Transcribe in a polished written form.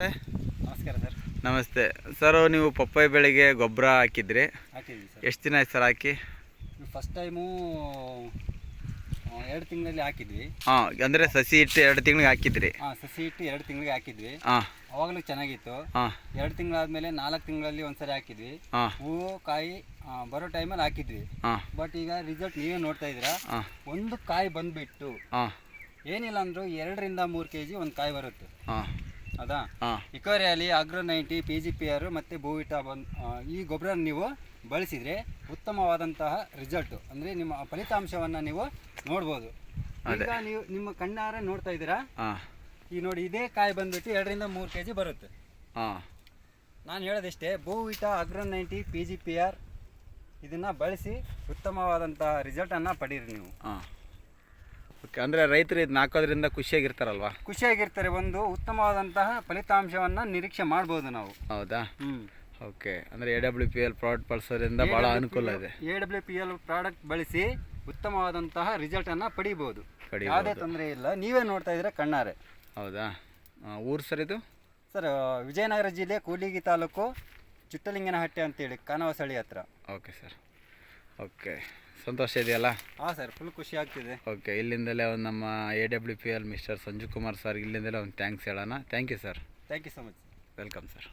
ನಮಸ್ಕಾರ ಸರ್. ನಮಸ್ತೆ ಸರ್. ನೀವು ಪಪ್ಪಾಯಿ ಬೆಳೆಗೆ ಗೊಬ್ಬರ ಹಾಕಿದ್ರಿ, ಹಾಕಿದ್ವಿ ಸರ್. ಎಷ್ಟು ದಿನ ಆಯ್ತು ಸರ್ ಹಾಕಿ? ಫಸ್ಟ್ ಟೈಮು 2 ತಿಂಗಳಲ್ಲಿ ಹಾಕಿದ್ವಿ. ಹಾಂ, ಅಂದರೆ ಸಸಿ ಇಟ್ಟು 2 ತಿಂಗಳಿಗೆ ಹಾಕಿದ್ರಿ? ಹಾಂ, ಸಸಿ ಇಟ್ಟು 2 ತಿಂಗಳಿಗೆ ಹಾಕಿದ್ವಿ. ಹಾಂ, ಅವಾಗಲೂ ಚೆನ್ನಾಗಿತ್ತು. ಹಾಂ, 2 ತಿಂಗಳಾದಮೇಲೆ 4 ತಿಂಗಳಲ್ಲಿ ಒಂದ್ಸರಿ ಹಾಕಿದ್ವಿ. ಹಾಂ, ಹೂವು ಕಾಯಿ ಬರೋ ಟೈಮಲ್ಲಿ ಹಾಕಿದ್ವಿ. ಹಾಂ, ಬಟ್ ಈಗ ರಿಸಲ್ಟ್ ನೀವೇ ನೋಡ್ತಾ ಇದ್ದೀರಾ. ಹಾಂ, ಒಂದು ಕಾಯಿ ಬಂದುಬಿಟ್ಟು ಹಾಂ, ಏನಿಲ್ಲ ಅಂದರೂ 2 ರಿಂದ 3 kg ಒಂದು ಕಾಯಿ ಬರುತ್ತೆ. ಹಾಂ, ಅದಾ ಹಾಂ. ಇಕೋರಿಯಾಲಿ ಆಗ್ರೋ 90 PGPR ಮತ್ತು ಬೋವಿಟಾ ಈ ಗೊಬ್ಬರ ನೀವು ಬಳಸಿದರೆ ಉತ್ತಮವಾದಂತಹ ರಿಸಲ್ಟು, ಅಂದರೆ ನಿಮ್ಮ ಫಲಿತಾಂಶವನ್ನು ನೀವು ನೋಡ್ಬೋದು. ಈಗ ನೀವು ನಿಮ್ಮ ಕಣ್ಣಾರೆ ನೋಡ್ತಾ ಇದ್ದೀರಾ. ಈಗ ನೋಡಿ, ಇದೇ ಕಾಯಿ ಬಂದುಬಿಟ್ಟು 2 ರಿಂದ 3 kg ಬರುತ್ತೆ. ನಾನು ಹೇಳೋದಿಷ್ಟೇ, ಬೋವಿಟಾ ಆಗ್ರೋ 90 PGPR ಇದನ್ನು ಬಳಸಿ ಉತ್ತಮವಾದಂತಹ ರಿಸಲ್ಟನ್ನು ಪಡೀರಿ ನೀವು. ಓಕೆ, ಅಂದರೆ ರೈತರು ಇದನ್ನ ಹಾಕೋದ್ರಿಂದ ಖುಷಿಯಾಗಿರ್ತಾರಲ್ವಾ? ಖುಷಿಯಾಗಿರ್ತಾರೆ. ಒಂದು ಉತ್ತಮವಾದಂತಹ ಫಲಿತಾಂಶವನ್ನು ನಿರೀಕ್ಷೆ ಮಾಡ್ಬೋದು ನಾವು. ಹೌದಾ? ಓಕೆ, ಅಂದರೆ AWPL ಪ್ರಾಡಕ್ಟ್ ಬಳಸೋದ್ರಿಂದ ಭಾಳ ಅನುಕೂಲ ಇದೆ. AWPL ಪ್ರಾಡಕ್ಟ್ ಬಳಸಿ ಉತ್ತಮವಾದಂತಹ ರಿಸಲ್ಟನ್ನು ಪಡಿಬೋದು. ಯಾವುದೇ ತೊಂದರೆ ಇಲ್ಲ, ನೀವೇ ನೋಡ್ತಾ ಇದ್ದೀರಾ ಕಣ್ಣಾರೆ. ಹೌದಾ? ಊರು ಸರ್ ಇದು? ಸರ್, ವಿಜಯನಗರ ಜಿಲ್ಲೆ ಕೂಡ್ಲಿಗಿ ತಾಲೂಕು ಚುಟ್ಟಲಿಂಗನಹಟ್ಟಿ ಅಂತೇಳಿ, ಕಾನವಸಳ್ಳಿ ಹತ್ರ. Okay sir. ಓಕೆ, ಸಂತೋಷ ಇದೆಯಲ್ಲ? ಹಾಂ ಸರ್, ಫುಲ್ ಖುಷಿ ಆಗ್ತಿದೆ. ಓಕೆ, ಇಲ್ಲಿಂದಲೇ ಒಂದು ನಮ್ಮ AWPL mister Sanju Kumar sir ಇಲ್ಲಿಂದಲೇ ಒಂದು ಥ್ಯಾಂಕ್ಸ್ ಹೇಳೋಣ. Thank you sir. Thank you so much. Welcome sir.